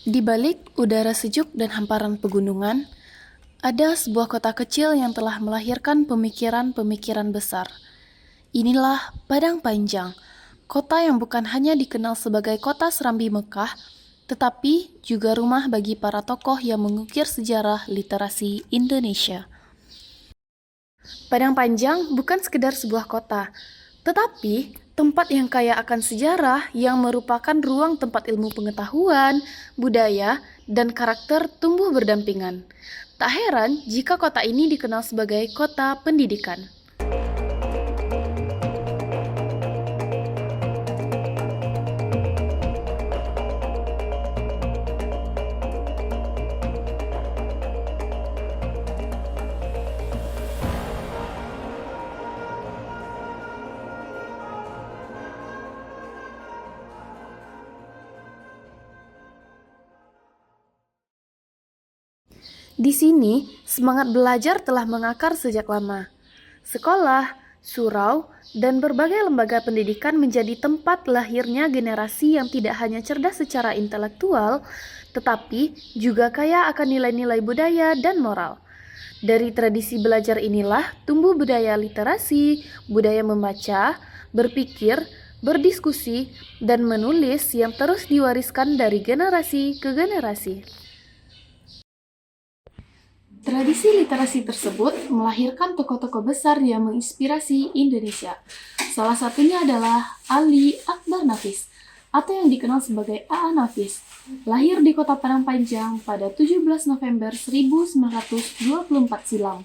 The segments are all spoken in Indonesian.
Di balik udara sejuk dan hamparan pegunungan, ada sebuah kota kecil yang telah melahirkan pemikiran-pemikiran besar. Inilah Padang Panjang, kota yang bukan hanya dikenal sebagai kota serambi Mekah, tetapi juga rumah bagi para tokoh yang mengukir sejarah literasi Indonesia. Padang Panjang bukan sekedar sebuah kota, tetapi tempat yang kaya akan sejarah yang merupakan ruang tempat ilmu pengetahuan, budaya, dan karakter tumbuh berdampingan. Tak heran jika kota ini dikenal sebagai kota pendidikan. Di sini, semangat belajar telah mengakar sejak lama. Sekolah, surau, dan berbagai lembaga pendidikan menjadi tempat lahirnya generasi yang tidak hanya cerdas secara intelektual, tetapi juga kaya akan nilai-nilai budaya dan moral. Dari tradisi belajar inilah tumbuh budaya literasi, budaya membaca, berpikir, berdiskusi, dan menulis yang terus diwariskan dari generasi ke generasi. Tradisi literasi tersebut melahirkan tokoh-tokoh besar yang menginspirasi Indonesia. Salah satunya adalah Ali Akbar Nafis, atau yang dikenal sebagai A.A. Nafis. Lahir di kota Padang Panjang pada 17 November 1924 silam.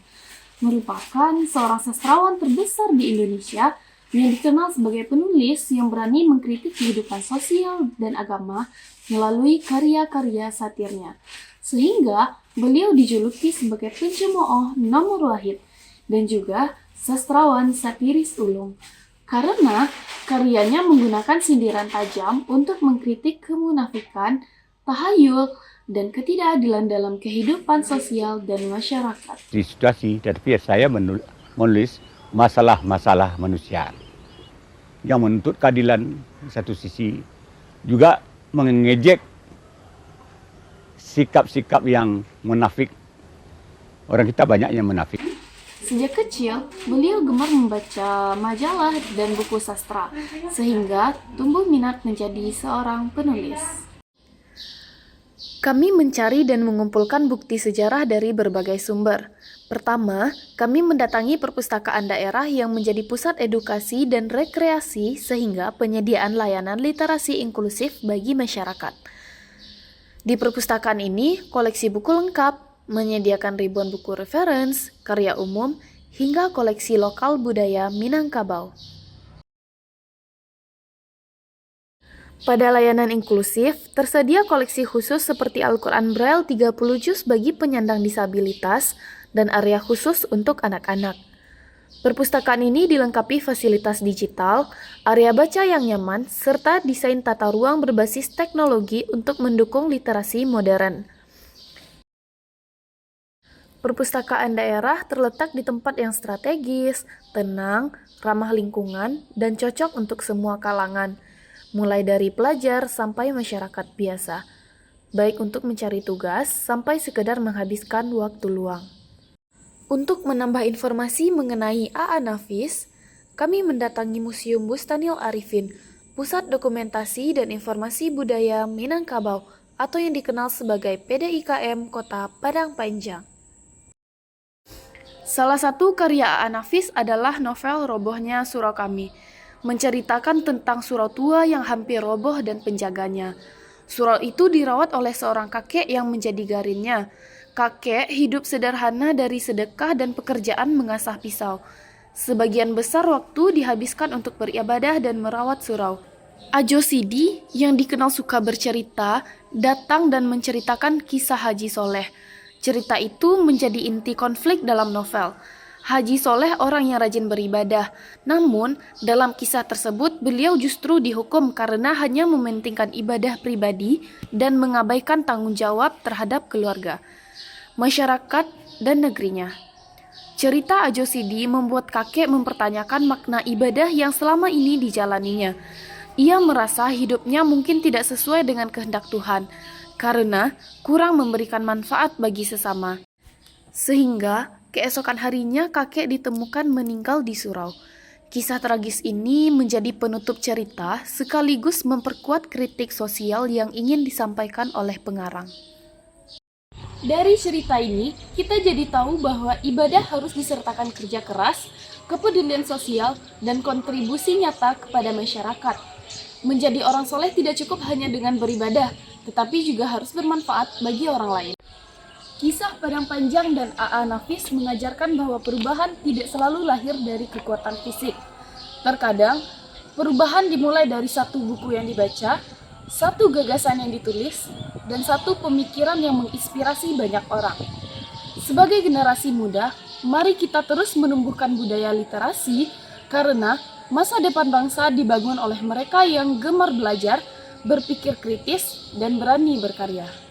Merupakan seorang sastrawan terbesar di Indonesia yang dikenal sebagai penulis yang berani mengkritik kehidupan sosial dan agama melalui karya-karya satirnya. Sehingga beliau dijuluki sebagai pencemooh nomor wahid dan juga sastrawan satiris ulung. Karena karyanya menggunakan sindiran tajam untuk mengkritik kemunafikan, tahayul, dan ketidakadilan dalam kehidupan sosial dan masyarakat. Di situasi, tetapi saya menulis masalah-masalah manusia yang menuntut keadilan satu sisi, juga mengejek sikap-sikap yang munafik. Orang kita banyak yang munafik. Sejak kecil, beliau gemar membaca majalah dan buku sastra, sehingga tumbuh minat menjadi seorang penulis. Kami mencari dan mengumpulkan bukti sejarah dari berbagai sumber. Pertama, kami mendatangi perpustakaan daerah yang menjadi pusat edukasi dan rekreasi sehingga penyediaan layanan literasi inklusif bagi masyarakat. Di perpustakaan ini, koleksi buku lengkap, menyediakan ribuan buku referens, karya umum, hingga koleksi lokal budaya Minangkabau. Pada layanan inklusif, tersedia koleksi khusus seperti Al-Quran Braille 30 juz bagi penyandang disabilitas dan area khusus untuk anak-anak. Perpustakaan ini dilengkapi fasilitas digital, area baca yang nyaman, serta desain tata ruang berbasis teknologi untuk mendukung literasi modern. Perpustakaan daerah terletak di tempat yang strategis, tenang, ramah lingkungan, dan cocok untuk semua kalangan, mulai dari pelajar sampai masyarakat biasa, baik untuk mencari tugas sampai sekedar menghabiskan waktu luang. Untuk menambah informasi mengenai A.A. Nafis, kami mendatangi Museum Bustanil Arifin, Pusat Dokumentasi dan Informasi Budaya Minangkabau, atau yang dikenal sebagai PDIKM Kota Padang Panjang. Salah satu karya A.A. Nafis adalah novel Robohnya Surau Kami, menceritakan tentang surau tua yang hampir roboh dan penjaganya. Surau itu dirawat oleh seorang kakek yang menjadi garinnya. Kakek hidup sederhana dari sedekah dan pekerjaan mengasah pisau. Sebagian besar waktu dihabiskan untuk beribadah dan merawat surau. Ajo Sidi, yang dikenal suka bercerita, datang dan menceritakan kisah Haji Soleh. Cerita itu menjadi inti konflik dalam novel. Haji Soleh orang yang rajin beribadah, namun dalam kisah tersebut beliau justru dihukum karena hanya mementingkan ibadah pribadi dan mengabaikan tanggung jawab terhadap keluarga, masyarakat, dan negerinya. Cerita Ajo Sidi membuat kakek mempertanyakan makna ibadah yang selama ini dijalaninya. Ia merasa hidupnya mungkin tidak sesuai dengan kehendak Tuhan. karena kurang memberikan manfaat bagi sesama. Sehingga keesokan harinya kakek ditemukan meninggal di surau. Kisah tragis ini menjadi penutup cerita sekaligus memperkuat kritik sosial yang ingin disampaikan oleh pengarang. Dari cerita ini, kita jadi tahu bahwa ibadah harus disertakan kerja keras, kepedulian sosial, dan kontribusi nyata kepada masyarakat. Menjadi orang soleh tidak cukup hanya dengan beribadah, tetapi juga harus bermanfaat bagi orang lain. Kisah Padang Panjang dan A.A. Nafis mengajarkan bahwa perubahan tidak selalu lahir dari kekuatan fisik. Terkadang, perubahan dimulai dari satu buku yang dibaca, satu gagasan yang ditulis, dan satu pemikiran yang menginspirasi banyak orang. Sebagai generasi muda, mari kita terus menumbuhkan budaya literasi karena masa depan bangsa dibangun oleh mereka yang gemar belajar, berpikir kritis, dan berani berkarya.